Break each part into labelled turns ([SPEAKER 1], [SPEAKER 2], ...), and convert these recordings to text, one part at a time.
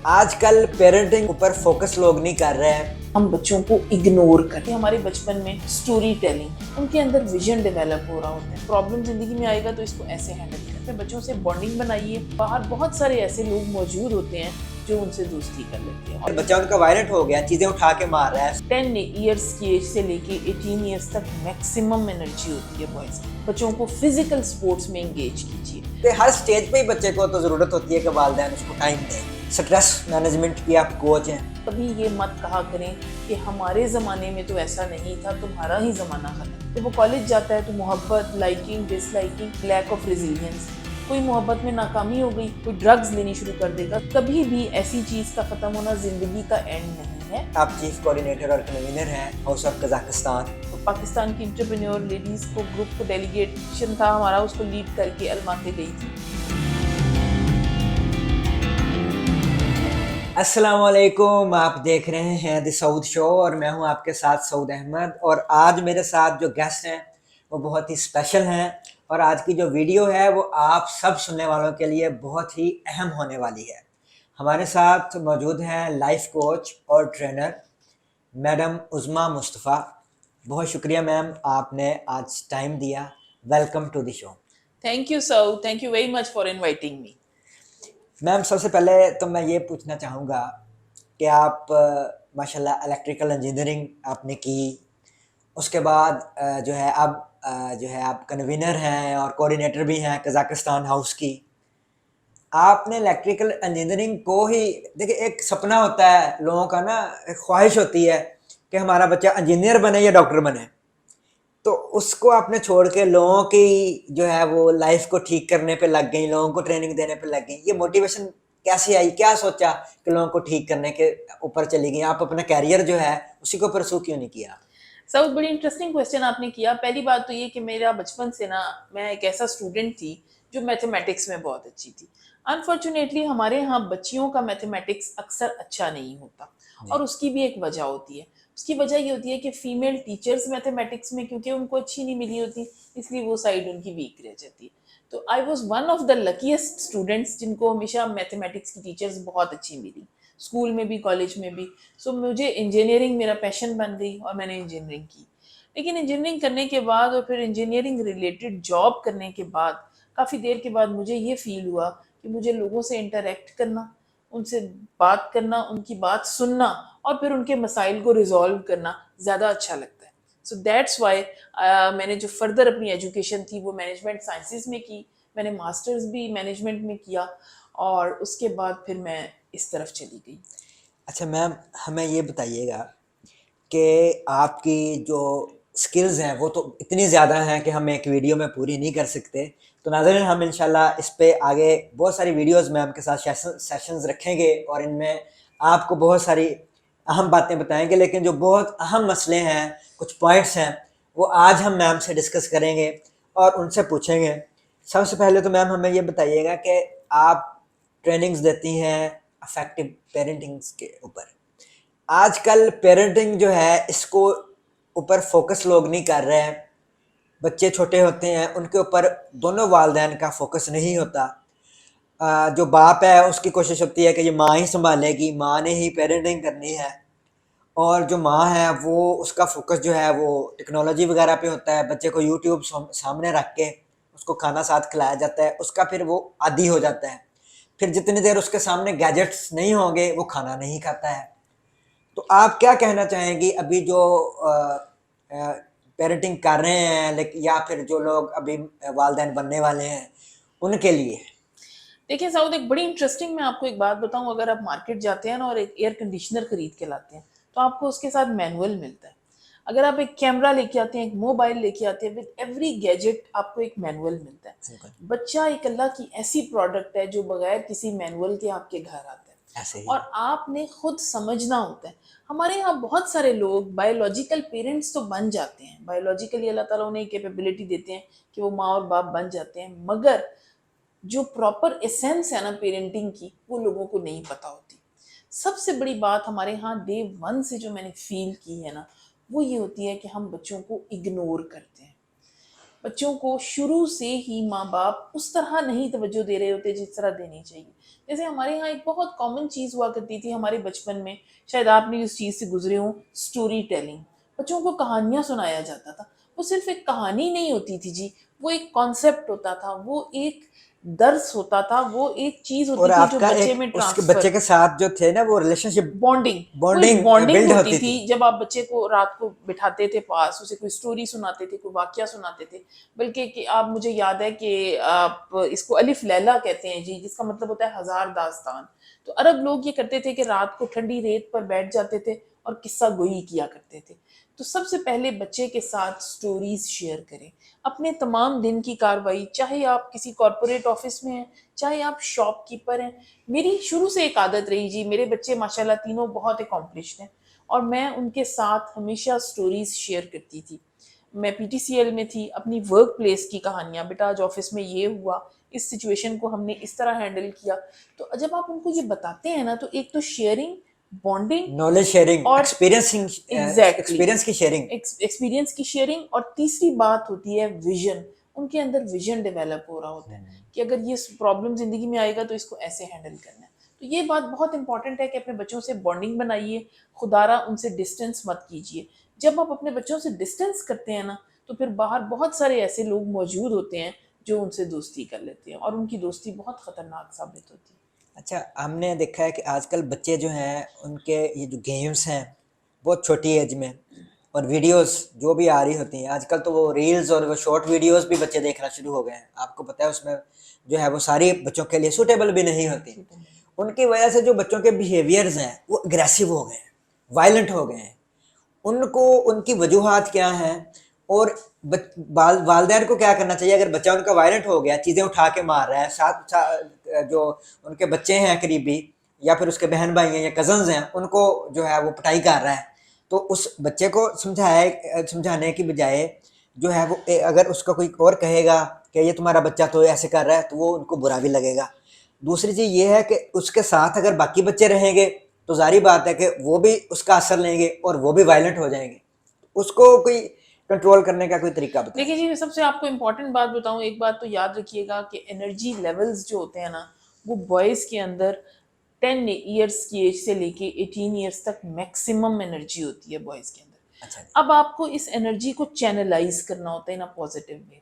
[SPEAKER 1] آج کل پیرنٹنگ اوپر فوکس لوگ نہیں کر رہے ہیں.
[SPEAKER 2] ہم بچوں کو اگنور کرتے ہیں. ہمارے بچپن میں سٹوری ٹیلنگ، ان کے اندر ویژن ڈیولپ ہو رہا ہوتا ہے. پرابلم زندگی میں آئے گا تو اس کو ایسے ہینڈل کرتے ہیں. بچوں سے بانڈنگ بنائیے. باہر بہت سارے ایسے لوگ موجود ہوتے ہیں جو ان سے دوستی کر لیتے ہیں.
[SPEAKER 1] بچہ ان کا وائلنٹ ہو گیا، چیزیں اٹھا کے مار رہا ہے.
[SPEAKER 2] 10 ایئرس کی ایج سے لے کے 18 ایئرس تک میکسیمم انرجی ہوتی ہے بوائز. بچوں کو فزیکل سپورٹس میں انگیج کیجیے.
[SPEAKER 1] ہر سٹیج پہ ہی بچے کو تو ضرورت ہوتی ہے کہ والدین اس کو ٹائم دیں. سٹریس مینجمنٹ کی آپ کوچ ہیں.
[SPEAKER 2] کبھی یہ مت کہا کریں کہ ہمارے زمانے میں تو ایسا نہیں تھا، تمہارا ہی زمانہ ختم. جب وہ کالج جاتا ہے تو محبت، liking, disliking, lack of resilience. کوئی محبت میں ناکامی ہو گئی، کوئی ڈرگز لینی شروع کر دے گا. کبھی بھی ایسی چیز کا ختم ہونا زندگی کا اینڈ نہیں ہے.
[SPEAKER 1] آپ چیف کوآرڈینیٹر اور کنوینر ہیں ہاؤس آف قزاقستان.
[SPEAKER 2] پاکستان کی انٹرپرینیور لیڈیز کو گروپ کو ڈیلیگیشن تھا ہمارا، اس کو لیڈ کر کے الماتے گئی تھی.
[SPEAKER 1] السلام علیکم، آپ دیکھ رہے ہیں دی سعود شو اور میں ہوں آپ کے ساتھ سعود احمد. اور آج میرے ساتھ جو گیسٹ ہیں وہ بہت ہی اسپیشل ہیں، اور آج کی جو ویڈیو ہے وہ آپ سب سننے والوں کے لیے بہت ہی اہم ہونے والی ہے. ہمارے ساتھ موجود ہیں لائف کوچ اور ٹرینر میڈم عظمیٰ مصطفیٰ. بہت شکریہ میم، آپ نے آج ٹائم دیا. Welcome to the show.
[SPEAKER 2] Thank you so, thank you very much for inviting me.
[SPEAKER 1] Ma'am سب سے پہلے تو میں یہ پوچھنا چاہوں گا کہ آپ ماشاءاللہ الیکٹریکل انجینئرنگ آپ نے کی، اس کے بعد جو ہے اب جو ہے آپ کنوینر ہیں اور کوآرڈینیٹر بھی ہیں قزاقستان ہاؤس کی. آپ نے الیکٹریکل انجینئرنگ کو ہی دیکھیں، ایک سپنا ہوتا ہے لوگوں کا نا، ایک خواہش ہوتی ہے کہ ہمارا بچہ انجینئر بنے یا ڈاکٹر بنے، تو اس کو آپ نے چھوڑ کے لوگوں کی جو ہے وہ لائف کو ٹھیک کرنے پہ لگ گئی، لوگوں کو ٹریننگ دینے پہ لگ گئی. یہ موٹیویشن کیسے آئی؟ کیا سوچا کہ لوگوں کو ٹھیک کرنے کے اوپر چلی گئی؟ آپ اپنا کیریئر جو ہے اسی کو پرسو کیوں نہیں کیا؟
[SPEAKER 2] سب بڑی انٹرسٹنگ کویسچن آپ نے کیا. پہلی بات تو یہ کہ میرا بچپن سے نا، میں ایک ایسا اسٹوڈنٹ تھی جو میتھمیٹکس میں بہت اچھی تھی. انفارچونیٹلی ہمارے ہاں بچیوں کا میتھمیٹکس اکثر اچھا نہیں ہوتا، اور اس کی بھی ایک وجہ ہوتی ہے. اس کی وجہ یہ ہوتی ہے کہ فیمیل ٹیچرز میتھمیٹکس میں کیونکہ ان کو اچھی نہیں ملی ہوتی، اس لیے وہ سائڈ ان کی ویک رہ جاتی ہے. تو I was one of the لکیسٹ students جن کو ہمیشہ میتھمیٹکس کی ٹیچرز بہت اچھی ملی، اسکول میں بھی کالج میں بھی. سو مجھے انجینئرنگ میرا پیشن بن گئی اور میں نے انجینئرنگ کی. لیکن انجینئرنگ کرنے کے بعد اور پھر انجینئرنگ ریلیٹڈ جاب کرنے کے بعد کافی دیر کے بعد مجھے یہ فیل ہوا کہ مجھے لوگوں سے انٹریکٹ کرنا، ان سے بات کرنا، ان کی بات سننا اور پھر ان کے مسائل کو ریزالو کرنا زیادہ اچھا لگتا ہے. سو دیٹس وائی میں نے جو فردر اپنی ایجوکیشن تھی وہ مینجمنٹ سائنسز میں کی. میں نے ماسٹرز بھی مینجمنٹ میں کیا اور اس کے بعد پھر میں اس طرف چلی گئی.
[SPEAKER 1] اچھا میم، ہمیں یہ بتائیے گا کہ آپ کی جو سکلز ہیں وہ تو اتنی زیادہ ہیں کہ ہم ایک ویڈیو میں پوری نہیں کر سکتے. تو ناظرین، ہم انشاءاللہ اس پہ آگے بہت ساری ویڈیوز میم کے ساتھ سیشنز رکھیں گے اور ان میں آپ کو بہت ساری اہم باتیں بتائیں گے. لیکن جو بہت اہم مسئلے ہیں، کچھ پوائنٹس ہیں، وہ آج ہم میم سے ڈسکس کریں گے اور ان سے پوچھیں گے. سب سے پہلے تو میم ہمیں یہ بتائیے گا کہ آپ ٹریننگز دیتی ہیں افیکٹو پیرنٹنگز کے اوپر. آج کل پیرنٹنگ جو ہے اس کو اوپر فوکس لوگ نہیں کر رہے ہیں. بچے چھوٹے ہوتے ہیں، ان کے اوپر دونوں والدین کا فوکس نہیں ہوتا. جو باپ ہے اس کی کوشش ہوتی ہے کہ یہ ماں ہی سنبھالے گی، ماں نے ہی پیرنٹنگ کرنی ہے، اور جو ماں ہے وہ اس کا فوکس جو ہے وہ ٹیکنالوجی وغیرہ پہ ہوتا ہے. بچے کو یوٹیوب سامنے رکھ کے اس کو کھانا ساتھ کھلایا جاتا ہے، اس کا پھر وہ عادی ہو جاتا ہے. پھر جتنی دیر اس کے سامنے گیجٹس نہیں ہوں گے وہ کھانا نہیں کھاتا ہے. تو آپ کیا کہنا چاہیں گی ابھی جو پیرنٹنگ کر رہے ہیں یا پھر جو لوگ ابھی والدین بننے والے ہیں ان کے لیے؟
[SPEAKER 2] دیکھیں سعود، ایک بڑی انٹرسٹنگ میں آپ کو ایک بات بتاؤں. اگر آپ مارکیٹ جاتے ہیں نا اور ایک ایئر کنڈیشنر خرید کے لاتے ہیں تو آپ کو اس کے ساتھ مینول ملتا ہے. اگر آپ ایک کیمرہ لے کے آتے ہیں، ایک موبائل لے کے آتے ہیں، ود ایوری گیجٹ آپ کو ایک مینول ملتا ہے. بچہ ایک اللہ کی ایسی پروڈکٹ ہے جو بغیر کسی مینول کے آپ کے گھر آتا ہے،
[SPEAKER 1] ایسے ہی
[SPEAKER 2] اور آپ نے خود سمجھنا ہوتا ہے. ہمارے یہاں بہت سارے لوگ بایولوجیکل پیرنٹس تو بن جاتے ہیں، بایولوجیکلی اللہ تعالیٰ انہیں کیپیبلٹی دیتے ہیں کہ وہ ماں اور باپ بن جاتے ہیں، مگر جو پراپر ایسنس ہے نا پیرنٹنگ کی، وہ لوگوں کو نہیں پتا ہوتی. سب سے بڑی بات ہمارے ہاں ڈے ون سے جو میں نے فیل کی ہے نا، وہ یہ ہوتی ہے کہ ہم بچوں کو اگنور کرتے ہیں. بچوں کو شروع سے ہی ماں باپ اس طرح نہیں توجہ دے رہے ہوتے جس طرح دینی چاہیے. جیسے ہمارے یہاں ایک بہت کامن چیز ہوا کرتی تھی ہمارے بچپن میں، شاید آپ نے اس چیز سے گزرے ہوں، اسٹوری ٹیلنگ. بچوں کو کہانیاں سنایا جاتا تھا. وہ صرف ایک کہانی نہیں ہوتی تھی جی، وہ ایک کانسیپٹ ہوتا تھا، وہ ایک درس ہوتا تھا، وہ ایک چیز
[SPEAKER 1] اور
[SPEAKER 2] ہوتی تھی
[SPEAKER 1] آپ
[SPEAKER 2] جو
[SPEAKER 1] کا
[SPEAKER 2] بچے
[SPEAKER 1] ایک
[SPEAKER 2] میں
[SPEAKER 1] اس کے
[SPEAKER 2] ٹرانسفر.
[SPEAKER 1] بچے کے ساتھ جو تھے نا وہ ریلیشن شپ
[SPEAKER 2] بانڈنگ، وہ ایک
[SPEAKER 1] بانڈنگ
[SPEAKER 2] بانڈنگ
[SPEAKER 1] بلڈ
[SPEAKER 2] ہوتی
[SPEAKER 1] ہوتی
[SPEAKER 2] تھی
[SPEAKER 1] تھی.
[SPEAKER 2] جب آپ بچے کو رات کو بٹھاتے تھے پاس، اسے کوئی سٹوری سناتے تھے، کوئی واقعہ سناتے تھے. بلکہ کہ آپ، مجھے یاد ہے کہ آپ اس کو الف لیلا کہتے ہیں جی، جس کا مطلب ہوتا ہے ہزار داستان. تو عرب لوگ یہ کرتے تھے کہ رات کو ٹھنڈی ریت پر بیٹھ جاتے تھے اور قصہ گوئی کیا کرتے تھے. تو سب سے پہلے بچے کے ساتھ سٹوریز شیئر کریں، اپنے تمام دن کی کاروائی، چاہے آپ کسی کارپوریٹ آفس میں ہیں، چاہے آپ شاپ کیپر ہیں. میری شروع سے ایک عادت رہی جی، میرے بچے ماشاءاللہ تینوں بہت اکمپلشڈ ہیں، اور میں ان کے ساتھ ہمیشہ سٹوریز شیئر کرتی تھی. میں پی ٹی سی ایل میں تھی، اپنی ورک پلیس کی کہانیاں، بیٹا آج آفس میں یہ ہوا، اس سچویشن کو ہم نے اس طرح ہینڈل کیا. تو جب آپ ان کو یہ بتاتے ہیں نا، تو ایک تو شیئرنگ، بانڈنگ،
[SPEAKER 1] نالج شیئرنگ،
[SPEAKER 2] اور ایگزیکٹلی
[SPEAKER 1] ایکسپیرینس کی شیئرنگ.
[SPEAKER 2] ایکسپیرینس کی شیئرنگ. اور تیسری بات ہوتی ہے ویژن. ان کے اندر ویژن ڈیولپ ہو رہا ہوتا ہے کہ اگر یہ پرابلم زندگی میں آئے گا تو اس کو ایسے ہینڈل کرنا ہے. تو یہ بات بہت امپورٹنٹ ہے کہ اپنے بچوں سے بانڈنگ بنائیے، خدا را ان سے ڈسٹینس مت کیجیے. جب آپ اپنے بچوں سے ڈسٹینس کرتے ہیں نا، تو پھر باہر بہت سارے ایسے لوگ موجود ہوتے ہیں جو ان سے دوستی کر لیتے ہیں، اور ان کی دوستی بہت خطرناک ثابت ہوتی ہے.
[SPEAKER 1] اچھا، ہم نے دیکھا ہے کہ آج کل بچے جو ہیں ان کے یہ جو گیمز ہیں بہت چھوٹی ایج میں، اور ویڈیوز جو بھی آ رہی ہوتی ہیں آج کل، تو وہ ریلز اور وہ شارٹ ویڈیوز بھی بچے دیکھنا شروع ہو گئے ہیں. آپ کو پتہ ہے اس میں جو ہے وہ ساری بچوں کے لیے سوٹیبل بھی نہیں ہوتی. ان کی وجہ سے جو بچوں کے بیہیویئرز ہیں وہ اگریسو ہو گئے ہیں، وائلنٹ ہو گئے ہیں. ان کو ان کی وجوہات کیا ہیں، اور والدین کو کیا کرنا چاہیے اگر بچہ ان کا وائلنٹ ہو گیا، چیزیں اٹھا کے مار رہا ہے، ساتھ جو ان کے بچے ہیں قریبی، یا پھر اس کے بہن بھائی ہیں یا کزنز ہیں، ان کو جو ہے وہ پٹائی کر رہا ہے، تو اس بچے کو سمجھانے کی بجائے جو ہے وہ اگر اس کا کوئی اور کہے گا کہ یہ تمہارا بچہ تو ایسے کر رہا ہے، تو وہ ان کو برا بھی لگے گا. دوسری چیز یہ ہے کہ اس کے ساتھ اگر باقی بچے رہیں گے تو ظاہری بات ہے کہ وہ بھی اس کا اثر لیں گے اور وہ بھی وائلنٹ ہو جائیں گے. اس کو کوئی کنٹرول کرنے کا کوئی طریقہ بتائیں.
[SPEAKER 2] دیکھیے جی، میں سب سے آپ کو امپورٹنٹ بات بتاؤں، ایک بات تو یاد رکھیے گا کہ انرجی لیولز جو ہوتے ہیں نا، وہ بوائز کے اندر 10 ایئرس کی ایج سے لے کے 18 ایئرس تک میکسیمم انرجی ہوتی ہے بوائز کے اندر.
[SPEAKER 1] اچھا جی.
[SPEAKER 2] اب آپ کو اس انرجی کو چینلائز کرنا ہوتا ہے نا پازیٹیو میں.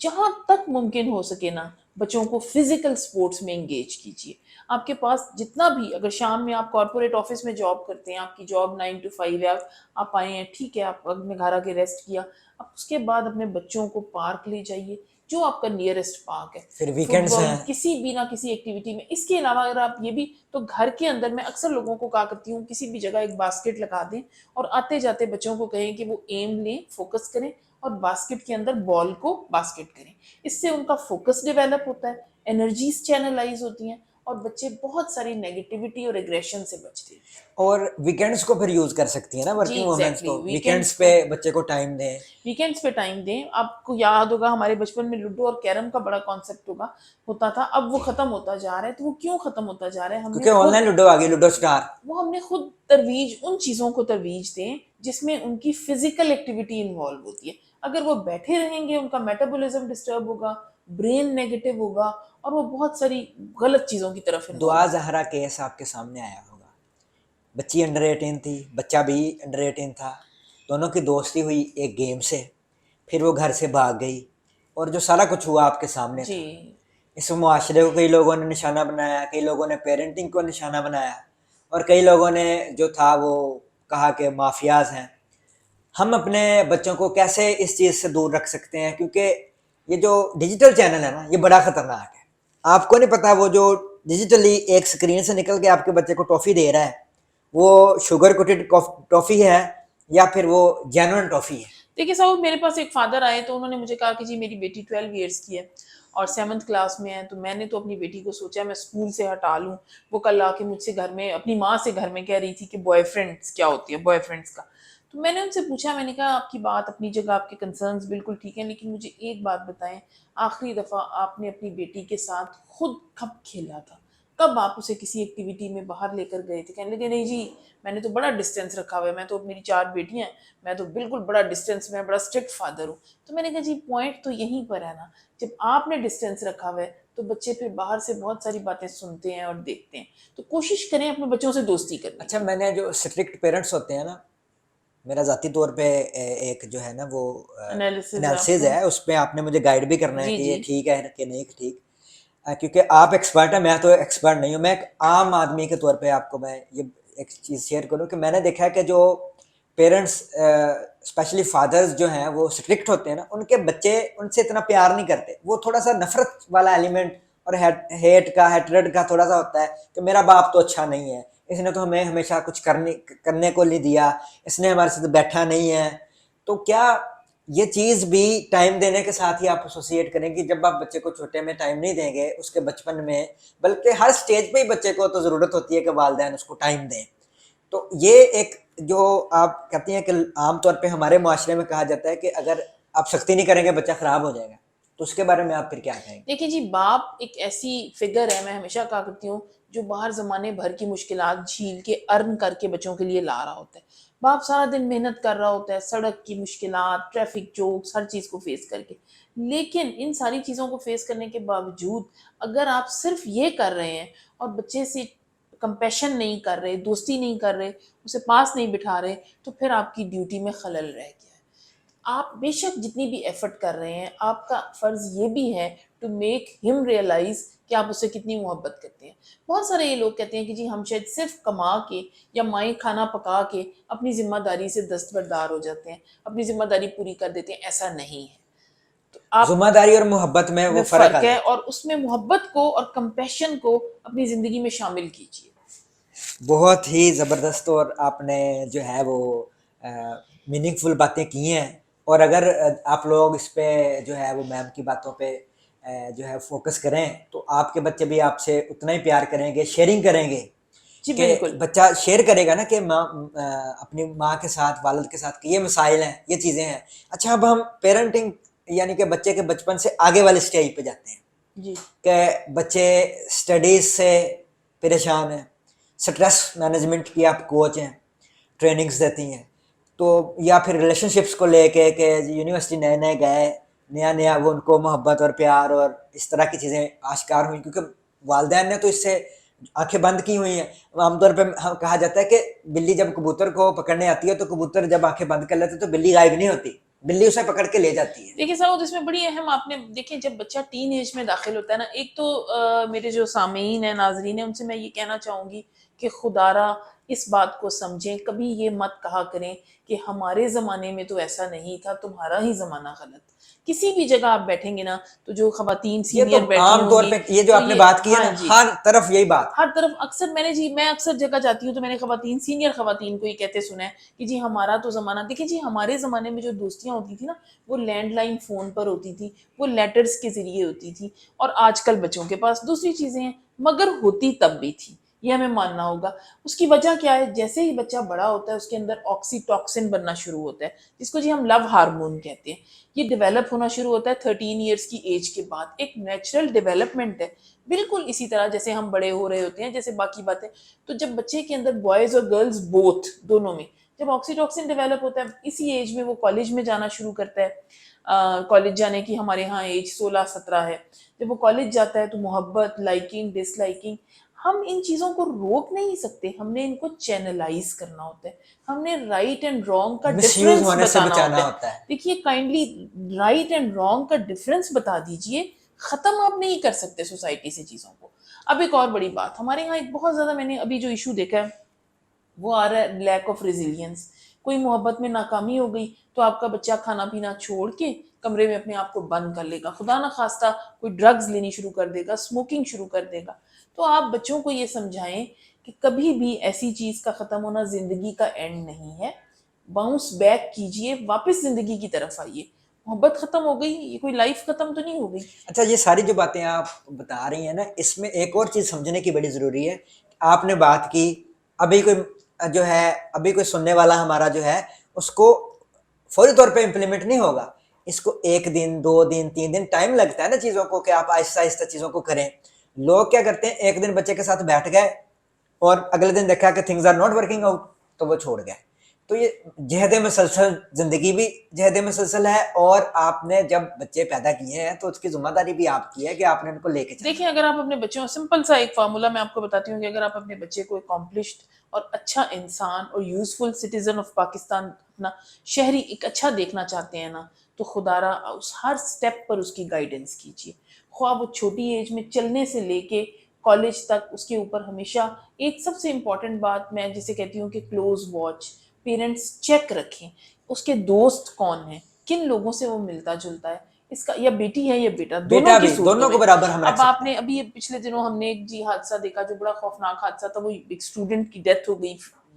[SPEAKER 2] جہاں تک ممکن ہو سکے نا، بچوں کو فزیکل سپورٹس میں انگیج کیجیے. آپ کے پاس جتنا بھی، اگر شام میں آپ کارپوریٹ آفس میں جاب کرتے ہیں، آپ کی جاب 9 to 5 ہے، آپ آئے ہیں، ٹھیک ہے، آپ نے گھر آ کے ریسٹ کیا، اب اس کے بعد اپنے بچوں کو پارک لے جائیے، جو آپ کا نیئرسٹ پارک ہے،
[SPEAKER 1] پھر
[SPEAKER 2] فٹ
[SPEAKER 1] ویکینڈز
[SPEAKER 2] بال،
[SPEAKER 1] ہیں.
[SPEAKER 2] کسی بھی نہ کسی ایکٹیویٹی میں. اس کے علاوہ اگر آپ یہ بھی، تو گھر کے اندر میں اکثر لوگوں کو کہا کرتی ہوں کسی بھی جگہ ایک باسکٹ لگا دیں، اور آتے جاتے بچوں کو کہیں کہ وہ ایم لیں، فوکس کریں، اور باسکٹ کے اندر بال کو باسکٹ کریں. اس سے ان کا فوکس ڈیولپ ہوتا ہے، انرجیز چینلائز ہوتی ہیں، اور بچے بہت ساری نیگیٹیوٹی اور ایگریشن سے بچتے ہیں.
[SPEAKER 1] اور ویکینڈز کو پھر یوز کر سکتی ہیں نا
[SPEAKER 2] جی
[SPEAKER 1] ورکنگ وومنس،
[SPEAKER 2] ایگزیکٹلی،
[SPEAKER 1] تو ویکینڈز
[SPEAKER 2] ویکینڈس
[SPEAKER 1] پہ
[SPEAKER 2] کو،
[SPEAKER 1] بچے کو ٹائم دیں.
[SPEAKER 2] ویکینڈس پہ ٹائم دیں. آپ کو یاد ہوگا ہمارے بچپن میں لوڈو اور کیرم کا بڑا کانسیپٹ ہوتا تھا. اب وہ ختم ہوتا جا رہا ہے. تو وہ کیوں ختم ہوتا جا رہا ہے؟ ہم نے
[SPEAKER 1] کیونکہ آن
[SPEAKER 2] خود،
[SPEAKER 1] لائن لوڈو آ گئی، لوڈو اسٹار.
[SPEAKER 2] وہ ہم نے خود ترویج، ان چیزوں کو ترویج دیں جس میں ان کی فزیکل ایکٹیویٹی انوالو ہوتی ہے. اگر وہ بیٹھے رہیں گے، ان کا میٹابولزم ڈسٹرب ہوگا، برین نیگیٹو ہوگا، اور وہ بہت ساری غلط چیزوں کی طرف انوالو
[SPEAKER 1] دعا
[SPEAKER 2] ہوگا.
[SPEAKER 1] زہرا کیس آپ کے سامنے آیا ہوگا. بچی انڈر 18 تھی، بچہ بھی انڈر 18 تھا. دونوں کی دوستی ہوئی ایک گیم سے، پھر وہ گھر سے بھاگ گئی، اور جو سارا کچھ ہوا آپ کے سامنے
[SPEAKER 2] جی
[SPEAKER 1] تھا. اس معاشرے کو کئی لوگوں نے نشانہ بنایا، کئی لوگوں نے پیرنٹنگ کو نشانہ بنایا، اور کئی لوگوں نے جو تھا وہ کہا کہ مافیاز ہیں. ہم اپنے بچوں کو کیسے اس چیز سے دور رکھ سکتے ہیں؟ کیونکہ یہ جو ڈیجیٹل چینل ہے نا، یہ بڑا خطرناک ہے. آپ کو نہیں پتا وہ جو ڈیجیٹلی ایک سکرین سے نکل کے آپ کے بچے کو ٹافی دے رہا ہے، وہ شوگر کوٹڈ ٹافی ہے یا پھر وہ جینوئن ٹافی ہے.
[SPEAKER 2] دیکھیے صاحب، میرے پاس ایک فادر آئے تو انہوں نے مجھے کہا کہ جی میری بیٹی 12 ایئرس کی ہے اور 7th کلاس میں ہے. تو میں نے تو اپنی بیٹی کو سوچا میں اسکول سے ہٹا لوں. وہ کل آ کے مجھ سے گھر میں، اپنی ماں سے گھر میں کہہ رہی تھی کہ بوائے فرینڈس کیا ہوتی ہے، بوائے فرینڈس کا. تو میں نے ان سے پوچھا، میں نے کہا آپ کی بات اپنی جگہ، آپ کے کنسرنز بالکل ٹھیک ہیں، لیکن مجھے ایک بات بتائیں، آخری دفعہ آپ نے اپنی بیٹی کے ساتھ خود کب کھیلا تھا؟ کب آپ اسے کسی ایکٹیویٹی میں باہر لے کر گئے تھے؟ کہنے لگے نہیں جی میں نے تو بڑا ڈسٹینس رکھا ہوا ہے، میں تو میری 4 بیٹیاں ہیں، میں تو بالکل بڑا ڈسٹینس میں بڑا اسٹرکٹ فادر ہوں. تو میں نے کہا جی پوائنٹ تو یہیں پر ہے نا، جب آپ نے ڈسٹینس رکھا ہوا ہے تو بچے پھر باہر سے بہت ساری باتیں سنتے ہیں اور دیکھتے ہیں. تو کوشش کریں اپنے بچوں سے دوستی کرنے
[SPEAKER 1] اچھا
[SPEAKER 2] کی.
[SPEAKER 1] میں نے جو اسٹرکٹ پیرنٹس ہوتے ہیں نا، میرا ذاتی طور پہ ایک جو ہے نا وہ
[SPEAKER 2] انالیسز ہے آپ
[SPEAKER 1] انالیسز
[SPEAKER 2] کا.
[SPEAKER 1] ہے، اس پہ آپ نے مجھے گائیڈ بھی کرنا ہے
[SPEAKER 2] جی
[SPEAKER 1] کہ یہ
[SPEAKER 2] جی
[SPEAKER 1] ٹھیک ہے کہ نہیں ٹھیک. کیونکہ آپ ایکسپرٹ ہیں، میں تو ایکسپرٹ نہیں ہوں. میں ایک عام آدمی کے طور پہ آپ کو میں یہ ایک چیز شیئر کروں کہ میں نے دیکھا ہے کہ جو پیرنٹس اسپیشلی فادرز جو ہیں وہ اسٹرکٹ ہوتے ہیں نا، ان کے بچے ان سے اتنا پیار نہیں کرتے. وہ تھوڑا سا نفرت والا ایلیمنٹ اور ہیٹ کا ہیٹریڈ کا تھوڑا سا ہوتا ہے کہ میرا باپ تو اچھا نہیں ہے، اس نے تو ہمیں ہمیشہ کچھ کرنے کو نہیں دیا، اس نے ہمارے ساتھ بیٹھا نہیں ہے. تو کیا یہ چیز بھی ٹائم دینے کے ساتھ ہی آپ ایسوسیٹ کریں کہ جب آپ بچے کو چھوٹے میں ٹائم نہیں دیں گے اس کے بچپن میں، بلکہ ہر سٹیج پہ ہی بچے کو تو ضرورت ہوتی ہے کہ والدین اس کو ٹائم دیں. تو یہ ایک جو آپ کہتے ہیں کہ عام طور پہ ہمارے معاشرے میں کہا جاتا ہے کہ اگر آپ سختی نہیں کریں گے بچہ خراب ہو جائے گا، تو اس کے بارے میں آپ پھر کیا کہیں گے؟
[SPEAKER 2] دیکھیں جی باپ ایک ایسی فگر ہے، میں ہمیشہ کہا کرتی ہوں، جو باہر زمانے بھر کی مشکلات جھیل کے ارن کر کے بچوں کے لیے لا رہا ہوتا ہے. باپ سارا دن محنت کر رہا ہوتا ہے، سڑک کی مشکلات، ٹریفک جوکس، ہر چیز کو فیس کر کے. لیکن ان ساری چیزوں کو فیس کرنے کے باوجود اگر آپ صرف یہ کر رہے ہیں اور بچے سے کمپیشن نہیں کر رہے، دوستی نہیں کر رہے، اسے پاس نہیں بٹھا رہے، تو پھر آپ کی ڈیوٹی میں خلل رہ گیا ہے. آپ بے شک جتنی بھی ایفرٹ کر رہے ہیں، آپ کا فرض یہ بھی ہے ٹو میک ہم ریئلائز کہ آپ اس سے کتنی محبت کرتے ہیں. بہت سارے یہ لوگ کہتے ہیں کہ جی ہم شاید صرف کما کے یا مائیں کھانا پکا کے اپنی ذمہ داری سے دستبردار ہو جاتے ہیں، اپنی ذمہ داری پوری کر دیتے ہیں. ایسا نہیں ہے. تو آپ
[SPEAKER 1] ذمہ داری اور محبت میں وہ فرق آ
[SPEAKER 2] فرق ہے،
[SPEAKER 1] جاتا
[SPEAKER 2] اور اس میں محبت کو اور کمپیشن کو اپنی زندگی میں شامل کیجیے.
[SPEAKER 1] ہے. بہت ہی زبردست، اور آپ نے جو ہے وہ میننگ فل باتیں کی ہیں. اور اگر آپ لوگ اس پہ جو ہے وہ میم کی باتوں پہ جو ہے فوکس کریں تو آپ کے بچے بھی آپ سے اتنا ہی پیار کریں گے، شیئرنگ کریں گے.
[SPEAKER 2] جی
[SPEAKER 1] کہ
[SPEAKER 2] بالکل.
[SPEAKER 1] بچہ شیئر کرے گا نا کہ ماں اپنی ماں کے ساتھ، والد کے ساتھ کہ یہ مسائل ہیں، یہ چیزیں ہیں. اچھا اب ہم پیرنٹنگ یعنی کہ بچے کے بچپن سے آگے والے اسٹیج پہ جاتے ہیں
[SPEAKER 2] جی
[SPEAKER 1] کہ بچے اسٹڈیز سے پریشان ہیں، سٹریس مینجمنٹ کی آپ کوچ ہیں، ٹریننگز دیتی ہیں، تو یا پھر ریلیشن شپس کو لے کے کہ یونیورسٹی نئے نئے گئے، نیا نیا وہ ان کو محبت اور پیار اور اس طرح کی چیزیں آشکار ہوئیں کیونکہ والدین نے تو اس سے آنکھیں بند کی ہوئی ہیں. عام طور پہ کہا جاتا ہے کہ بلی جب کبوتر کو پکڑنے آتی ہے تو کبوتر جب آنکھیں بند کر لیتے تو بلی غائب نہیں ہوتی، بلی اسے پکڑ کے لے جاتی ہے.
[SPEAKER 2] دیکھیے سعود، اس میں بڑی اہم آپ نے دیکھیں جب بچہ ٹین ایج میں داخل ہوتا ہے نا، ایک تو میرے جو سامعین ہیں، ناظرین ہیں، ان سے میں یہ کہنا چاہوں گی کہ خدا را اس بات کو سمجھیں، کبھی یہ مت کہا کریں کہ ہمارے زمانے میں تو ایسا نہیں تھا، تمہارا ہی زمانہ غلط. کسی بھی جگہ آپ بیٹھیں گے نا تو جو خواتین
[SPEAKER 1] یہ تو
[SPEAKER 2] سینئر بیٹھی
[SPEAKER 1] عام
[SPEAKER 2] ہوں
[SPEAKER 1] طور
[SPEAKER 2] گی
[SPEAKER 1] پہ یہ جو
[SPEAKER 2] تو
[SPEAKER 1] آپ نے بات کی ہے
[SPEAKER 2] ہاں
[SPEAKER 1] نا،
[SPEAKER 2] جی،
[SPEAKER 1] ہر طرف یہی بات.
[SPEAKER 2] ہر طرف اکثر میں اکثر جگہ جاتی ہوں تو میں نے خواتین، سینئر خواتین کو یہ کہتے سنا ہے کہ جی ہمارا تو زمانہ. دیکھیں جی ہمارے زمانے میں جو دوستیاں ہوتی تھی نا وہ لینڈ لائن فون پر ہوتی تھی، وہ لیٹرز کے ذریعے ہوتی تھی، اور آج کل بچوں کے پاس دوسری چیزیں ہیں، مگر ہوتی تب بھی تھی، یہ ہمیں ماننا ہوگا. اس کی وجہ کیا ہے؟ جیسے ہی بچہ بڑا ہوتا ہے اس کے اندر آکسی ٹاکسن بننا شروع ہوتا ہے، جس کو جی ہم لو ہارمون کہتے ہیں. یہ ڈیولپ ہونا شروع ہوتا ہے 13 ایئرس کی ایج کے بعد. ایک نیچرل ڈیولپمنٹ ہے، بالکل اسی طرح جیسے ہم بڑے ہو رہے ہوتے ہیں، جیسے باقی باتیں. تو جب بچے کے اندر بوائز اور گرلز بوتھ دونوں میں جب آکسی ٹاکسن ڈیولپ ہوتا ہے، اسی ایج میں وہ کالج میں جانا شروع کرتا ہے. کالج جانے کی ہمارے ہاں ایج 16-17 ہے. جب وہ کالج جاتا ہے تو محبت، لائکنگ، ڈس لائکنگ، ہم ان چیزوں کو روک نہیں سکتے، ہم نے ان کو چینلائز کرنا ہوتا ہے. ہم نے رائٹ اینڈ رانگ کا
[SPEAKER 1] مس یوز
[SPEAKER 2] ڈفرنس
[SPEAKER 1] ہونے سے
[SPEAKER 2] بتانا ہوتا
[SPEAKER 1] بچانا
[SPEAKER 2] ہے.
[SPEAKER 1] ہوتا ہے.
[SPEAKER 2] دیکھیے کائنڈلی رائٹ اینڈ رانگ کا ڈفرنس بتا دیجئے. ختم آپ نہیں کر سکتے سوسائٹی سے چیزوں کو. اب ایک اور بڑی بات، ہمارے یہاں ایک بہت زیادہ میں نے ابھی جو ایشو دیکھا ہے وہ آ رہا ہے لیک آف ریزیلینس. کوئی محبت میں ناکامی ہو گئی تو آپ کا بچہ کھانا پینا چھوڑ کے کمرے میں اپنے آپ کو بند کر لے گا، خدا نہ خواستہ کوئی ڈرگز لینی شروع کر دے گا، اسموکنگ شروع کر دے گا. تو آپ بچوں کو یہ سمجھائیں کہ کبھی بھی ایسی چیز کا ختم ہونا زندگی کا اینڈ نہیں ہے. باؤنس بیک کیجئے، واپس زندگی کی طرف آئیے. محبت ختم ہو گئی، یہ کوئی لائف ختم تو نہیں ہو گئی.
[SPEAKER 1] اچھا یہ ساری جو باتیں آپ بتا رہی ہیں نا، اس میں ایک اور چیز سمجھنے کی بڑی ضروری ہے. آپ نے بات کی ابھی کوئی سننے والا ہمارا جو ہے اس کو فوری طور پہ امپلیمنٹ نہیں ہوگا. اس کو 1 دن 2 دن 3 دن ٹائم لگتا ہے نا چیزوں کو، کہ آپ آہستہ آہستہ چیزوں کو کریں. لوگ کیا کرتے ہیں, ایک دن بچے کے ساتھ بیٹھ گئے اور اگلے دن دیکھا کہ things are not working out تو وہ چھوڑ گئے. تو یہ جہد مسلسل, زندگی بھی جہد مسلسل ہے, اور آپ نے جب بچے پیدا کیے ہیں تو اس کی ذمہ داری بھی آپ کی ہے کہ آپ نے ان کو لے کے چلنا.
[SPEAKER 2] دیکھیں اگر آپ اپنے بچوں, سمپل سا ایک فارمولا میں آپ کو بتاتی ہوں کہ اگر آپ اپنے بچے کو اکمپلشڈ اور اچھا انسان اور یوزفل سٹیزن آف پاکستان, اپنا شہری ایک اچھا دیکھنا چاہتے ہیں نا, تو خدا را اس ہر سٹیپ پر اس کی گائیڈنس کیجیے. خواہ وہ چھوٹی ایج میں چلنے سے لے کے کالج تک, اس کے اوپر ہمیشہ ایک سب سے امپورٹنٹ بات میں جسے کہتی ہوں کہ کلوز واچ. پیرنٹس چیک رکھیں اس کے دوست کون ہیں, کن لوگوں سے وہ ملتا جلتا ہے, اس کا یا بیٹی ہے یا بیٹا, دونوں کی
[SPEAKER 1] بھی
[SPEAKER 2] صورتوں
[SPEAKER 1] دونوں
[SPEAKER 2] میں.
[SPEAKER 1] کو برابر ہم رکھ
[SPEAKER 2] اب آپ
[SPEAKER 1] سکتے
[SPEAKER 2] نے
[SPEAKER 1] ہیں.
[SPEAKER 2] ابھی پچھلے دنوں ہم نے ایک حادثہ دیکھا جو بڑا خوفناک حادثہ تھا, وہ ایک اسٹوڈنٹ کی ڈیتھ ہو گئی,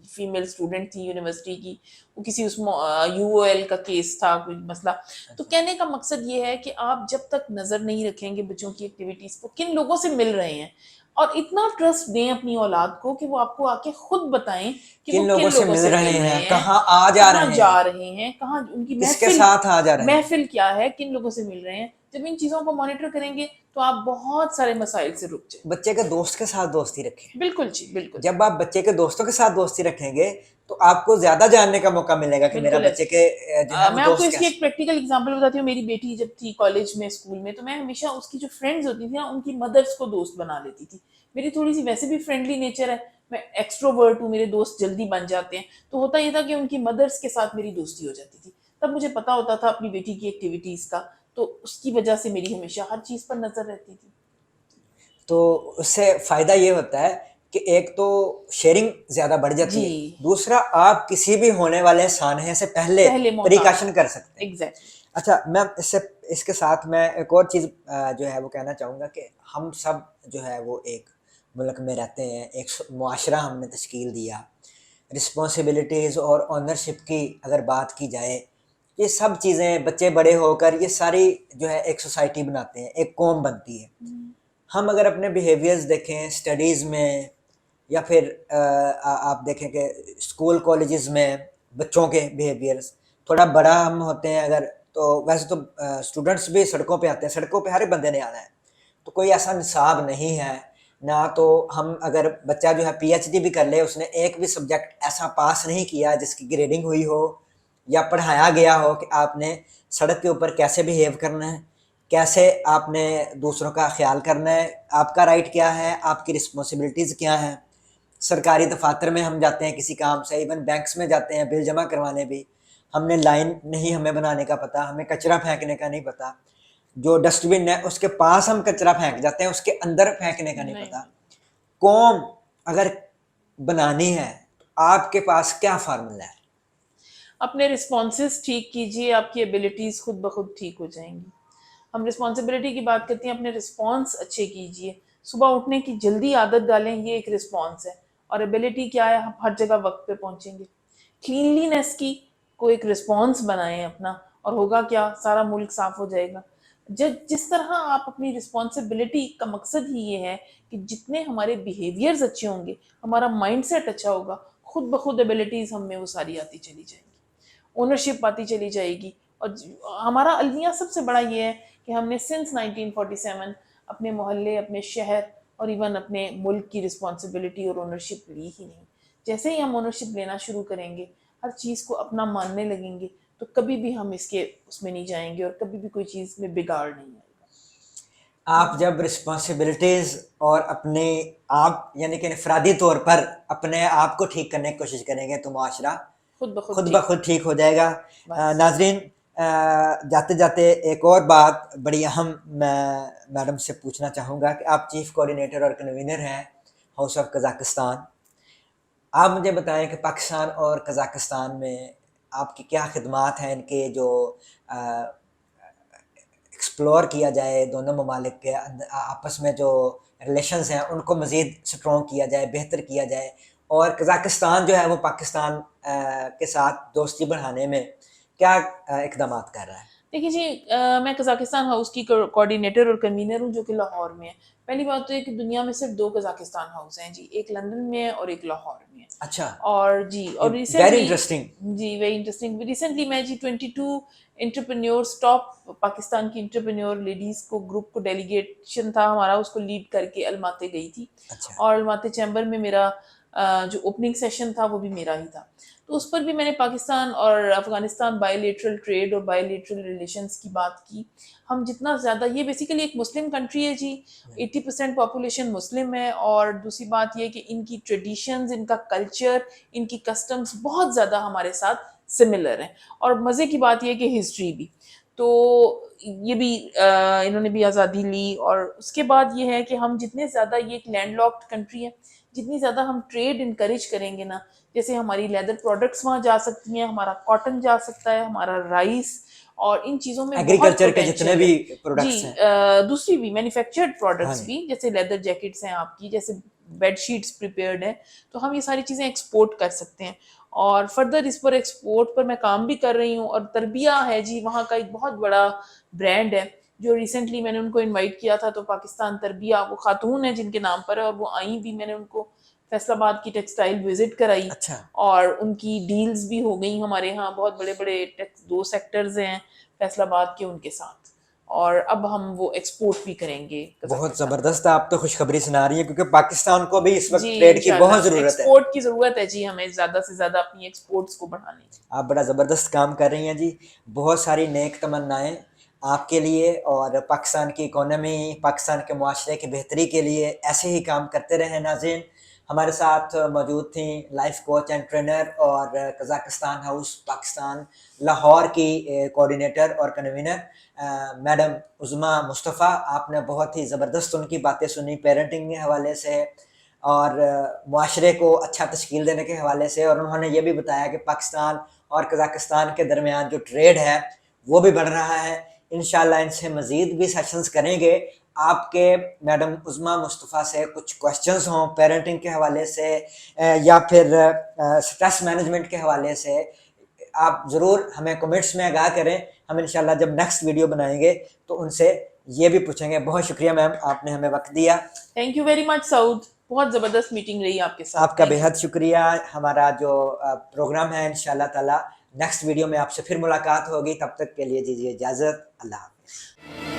[SPEAKER 2] فیمیل اسٹوڈنٹ تھی یونیورسٹی کی, وہ کسی اس یو او ایل کا کیس تھا, کوئی مسئلہ. تو کہنے کا مقصد یہ ہے کہ آپ جب تک نظر نہیں رکھیں گے بچوں کی ایکٹیویٹیز کو, کن لوگوں سے مل رہے ہیں, اور اتنا ٹرسٹ دیں اپنی اولاد کو کہ وہ آپ کو آ کے خود بتائیں کہ وہ کن لوگوں سے مل رہے ہیں,
[SPEAKER 1] کہاں آ
[SPEAKER 2] کہاں جا رہے ہیں, کہاں ان کی
[SPEAKER 1] کس کے ساتھ آ جا رہے ہیں.
[SPEAKER 2] محفل کیا ہے, کن لوگوں سے مل رہے ہیں. جب ان چیزوں کو مانیٹر کریں گے تو آپ بہت سارے مسائل سے رک جائیں.
[SPEAKER 1] بچے کے دوست کے ساتھ دوستی رکھیں.
[SPEAKER 2] بالکل جی, بالکل.
[SPEAKER 1] جب آپ بچے کے دوستوں کے ساتھ دوستی رکھیں گے تو آپ کو زیادہ جاننے کا موقع ملے گا کہ میرا
[SPEAKER 2] بالکل
[SPEAKER 1] بچے کے جو ہے وہ
[SPEAKER 2] میں آپ کو
[SPEAKER 1] دوست
[SPEAKER 2] اس کی
[SPEAKER 1] کیسے.
[SPEAKER 2] ایک پریکٹیکل ایگزامپل بتاتی ہوں. میری بیٹی جب تھی کالج میں, اسکول میں, تو میں ہمیشہ اس کی جو فرینڈز ہوتی تھی نا, ان کی مدرس کو دوست بنا لیتی تھی. میری تھوڑی سی ویسے بھی فرینڈلی نیچر ہے, میں ایکسٹروورٹ ہوں, میرے دوست جلدی بن جاتے ہیں. تو ہوتا یہ تھا کہ ان کی مدرس کے ساتھ میری دوستی ہو جاتی تھی. تب مجھے پتا ہوتا تھا اپنی بیٹی کی ایکٹیویٹیز کا, تو اس کی وجہ سے میری ہمیشہ ہر چیز پر نظر رہتی تھی.
[SPEAKER 1] تو اس سے فائدہ یہ ہوتا ہے کہ ایک تو شیئرنگ زیادہ بڑھ جاتی ہے,
[SPEAKER 2] جی,
[SPEAKER 1] دوسرا آپ کسی بھی ہونے والے سانحے سے پہلے پریکاشن کر سکتے ہیں.
[SPEAKER 2] ایگزیکٹلی.
[SPEAKER 1] اچھا, میں اس کے ساتھ میں ایک اور چیز جو ہے وہ کہنا چاہوں گا کہ ہم سب جو ہے وہ ایک ملک میں رہتے ہیں, ایک معاشرہ ہم نے تشکیل دیا. رسپانسبلٹیز اور اونرشپ کی اگر بات کی جائے, یہ سب چیزیں بچے بڑے ہو کر یہ ساری جو ہے ایک سوسائٹی بناتے ہیں, ایک قوم بنتی ہے. ہم اگر اپنے بیہیویئرز دیکھیں اسٹڈیز میں, یا پھر آپ دیکھیں کہ اسکول کالجز میں بچوں کے بیہیویئرز, تھوڑا بڑا ہم ہوتے ہیں اگر, تو ویسے تو اسٹوڈنٹس بھی سڑکوں پہ آتے ہیں, سڑکوں پہ ہر بندے نے آنا ہے, تو کوئی ایسا نصاب نہیں ہے نہ. تو ہم اگر بچہ جو ہے پی ایچ ڈی بھی کر لے, اس نے ایک بھی سبجیکٹ ایسا پاس نہیں کیا جس کی گریڈنگ ہوئی ہو یا پڑھایا گیا ہو کہ آپ نے سڑک کے اوپر کیسے بیہیو کرنا ہے, کیسے آپ نے دوسروں کا خیال کرنا ہے, آپ کا رائٹ کیا ہے, آپ کی رسپانسبلٹیز کیا ہیں. سرکاری دفاتر میں ہم جاتے ہیں کسی کام سے, ایون بینکس میں جاتے ہیں بل جمع کروانے بھی, ہم نے لائن نہیں ہمیں بنانے کا پتہ, ہمیں کچرا پھینکنے کا نہیں پتہ, جو ڈسٹ بن ہے اس کے پاس ہم کچرا پھینک جاتے ہیں, اس کے اندر پھینکنے کا نہیں پتہ. قوم اگر بنانی ہے تو آپ کے پاس کیا فارمولا ہے؟
[SPEAKER 2] اپنے رسپانسز ٹھیک کیجیے, آپ کی ایبلٹیز خود بخود ٹھیک ہو جائیں گی. ہم رسپانسبلٹی کی بات کرتے ہیں, اپنے رسپانس اچھے کیجیے. صبح اٹھنے کی جلدی عادت ڈالیں, یہ ایک رسپانس ہے. اور ایبلٹی کیا ہے, ہم ہر جگہ وقت پہ پہنچیں گے. کلینلینس کی کو ایک رسپانس بنائیں اپنا, اور ہوگا کیا, سارا ملک صاف ہو جائے گا. جس طرح آپ اپنی رسپانسبلٹی کا مقصد ہی یہ ہے کہ جتنے ہمارے بیہیویئرز اچھے ہوں گے, ہمارا مائنڈ سیٹ اچھا ہوگا, خود بخود ایبلٹیز ہم میں وہ ساری آتی چلی جائیں گی, اونرشپ آتی چلی جائے گی. اور ہمارا المیہ سب سے بڑا یہ ہے کہ ہم نے سنس 1947 اپنے محلے, اپنے شہر اور ایون اپنے ملک کی رسپانسبلٹی اور اونرشپ لی ہی نہیں. جیسے ہی ہم اونرشپ لینا شروع کریں گے, ہر چیز کو اپنا ماننے لگیں گے, تو کبھی بھی ہم اس میں نہیں جائیں گے, اور کبھی بھی کوئی چیز میں بگاڑ نہیں آئے گا.
[SPEAKER 1] آپ جب رسپانسبلٹیز اور اپنے آپ یعنی کہ انفرادی طور پر اپنے آپ کو ٹھیک کرنے کی کوشش کریں گے تو معاشرہ خود بخود ٹھیک ہو جائے گا. ناظرین, جاتے جاتے ایک اور بات بڑی اہم میں میڈم سے پوچھنا چاہوں گا کہ آپ چیف کوآرڈینیٹر اور کنوینر ہیں ہاؤس آف قزاقستان. آپ مجھے بتائیں کہ پاکستان اور قزاقستان میں آپ کی کیا خدمات ہیں, ان کے جو ایکسپلور کیا جائے, دونوں ممالک کے آپس میں جو ریلیشنز ہیں ان کو مزید سٹرونگ کیا جائے, بہتر کیا جائے, اور قزاقستان جو ہے وہ پاکستان کے ساتھ دوستی بڑھانے میں کیا اقدامات کر رہا ہے؟
[SPEAKER 2] دیکھیے جی, میں قزاقستان ہاؤس کی کوآرڈینیٹر اور کنوینر ہوں, جو کہ لاہور میں ہے. پہلی بات تو یہ کہ دنیا میں صرف 2 قزاقستان ہاؤس ہیں جی, ایک لندن میں ہے اور ایک لاہور میں. ہوئی ہیں.
[SPEAKER 1] اچھا,
[SPEAKER 2] اور جی, اور
[SPEAKER 1] ویری
[SPEAKER 2] ریسنٹلی
[SPEAKER 1] انٹرسٹنگ.
[SPEAKER 2] جی ویری انٹرسٹنگ, ریسنٹلی میں جی 22 انٹرپرینیورس, ٹاپ پاکستان کی انٹرپرینیور لیڈیز کو گروپ کو ڈیلیگیشن تھا ہمارا, اس کو لیڈ کر کے الماتے گئی تھی.
[SPEAKER 1] اچھا,
[SPEAKER 2] اور الماتے چیمبر میں میرا جو اوپننگ سیشن تھا وہ بھی میرا ہی تھا. تو اس پر بھی میں نے پاکستان اور افغانستان بائی لیٹرل ٹریڈ اور بائی لیٹرل ریلیشنس کی بات کی. ہم جتنا زیادہ, یہ بیسیکلی ایک مسلم کنٹری ہے جی, 80% پاپولیشن مسلم ہے, اور دوسری بات یہ کہ ان کی ٹریڈیشنز, ان کا کلچر, ان کی کسٹمز بہت زیادہ ہمارے ساتھ سملر ہیں. اور مزے کی بات یہ کہ ہسٹری بھی, تو یہ بھی انہوں نے بھی آزادی لی. اور اس کے بعد یہ ہے کہ ہم جتنے زیادہ, یہ ایک لینڈ لاکڈ کنٹری ہے, جتنی زیادہ ہم ٹریڈ انکریج کریں گے نا, جیسے ہماری لیدر پروڈکٹس وہاں جا سکتی ہیں, ہمارا کاٹن جا سکتا ہے, ہمارا رائس, اور ان چیزوں میں بہت
[SPEAKER 1] ایگریکلچر کے جتنے
[SPEAKER 2] پوٹینشیل
[SPEAKER 1] بھی
[SPEAKER 2] ہے
[SPEAKER 1] پروڈکٹس
[SPEAKER 2] جی.
[SPEAKER 1] ہیں,
[SPEAKER 2] دوسری بھی مینوفیکچرڈ
[SPEAKER 1] ہاں
[SPEAKER 2] پروڈکٹس
[SPEAKER 1] جی,
[SPEAKER 2] بھی, جیسے لیدر جیکٹس ہیں آپ کی, جیسے بیڈ شیٹس پریپیئرڈ ہیں, تو ہم یہ ساری چیزیں ایکسپورٹ کر سکتے ہیں. اور فردر اس پر ایکسپورٹ پر میں کام بھی کر رہی ہوں. اور تربیہ ہے جی, وہاں کا ایک بہت بڑا برانڈ ہے, جو ریسنٹلی میں نے ان کو انوائٹ کیا تھا, تو پاکستان تربیہ, وہ خاتون ہیں جن کے نام پر ہے, اور وہ آئیں بھی, میں نے ان کو فیصل آباد کی ٹیکسٹائل وزٹ کرائی,
[SPEAKER 1] اچھا,
[SPEAKER 2] اور ان کی ڈیلز بھی ہو گئی ہمارے ہاں. بہت بڑے بڑے 2 سیکٹرز ہیں فیصل آباد کے ان کے ساتھ, اور اب ہم وہ ایکسپورٹ بھی کریں گے
[SPEAKER 1] بہت
[SPEAKER 2] قزاقستان.
[SPEAKER 1] زبردست. آپ تو خوشخبری سنا رہی ہیں, کیونکہ پاکستان کو بھی اس وقت
[SPEAKER 2] جی
[SPEAKER 1] ٹریڈ کی
[SPEAKER 2] انشاءاللہ
[SPEAKER 1] بہت ضرورت ہے.
[SPEAKER 2] ایکسپورٹ کی ضرورت ہے جی, ہمیں زیادہ سے زیادہ اپنی ایکسپورٹس کو بڑھانے کی.
[SPEAKER 1] آپ بڑا زبردست کام کر رہی ہیں جی. بہت ساری نیک تمنائیں آپ کے لیے, اور پاکستان کی اکانومی, پاکستان کے معاشرے کی بہتری کے لیے ایسے ہی کام کرتے رہیں. ناظرین, ہمارے ساتھ موجود تھیں لائف کوچ اینڈ ٹرینر اور قزاقستان ہاؤس پاکستان لاہور کی کوآرڈینیٹر اور کنوینر میڈم عظمیٰ مصطفیٰ. آپ نے بہت ہی زبردست ان کی باتیں سنی, پیرنٹنگ کے حوالے سے اور معاشرے کو اچھا تشکیل دینے کے حوالے سے. اور انہوں نے یہ بھی بتایا کہ پاکستان اور قزاقستان کے درمیان جو ٹریڈ ہے وہ بھی بڑھ رہا ہے. انشاءاللہ ان سے مزید بھی سیشنز کریں گے. آپ کے میڈم عظمیٰ مصطفیٰ سے کچھ کویسچنز ہوں پیرنٹنگ کے حوالے سے یا پھر سٹریس مینجمنٹ کے حوالے سے, آپ ضرور ہمیں کمنٹس میں آگاہ کریں. ہم انشاءاللہ جب نیکسٹ ویڈیو بنائیں گے تو ان سے یہ بھی پوچھیں گے. بہت شکریہ میم, آپ نے ہمیں وقت دیا.
[SPEAKER 2] تھینک یو ویری مچ سعود, بہت زبردست میٹنگ رہی آپ کے ساتھ.
[SPEAKER 1] آپ کا بے حد شکریہ. ہمارا جو پروگرام ہے انشاءاللہ تعالی نیکسٹ ویڈیو میں آپ سے پھر ملاقات ہوگی. تب تک کے لیے دیجیے اجازت. اللہ حافظ.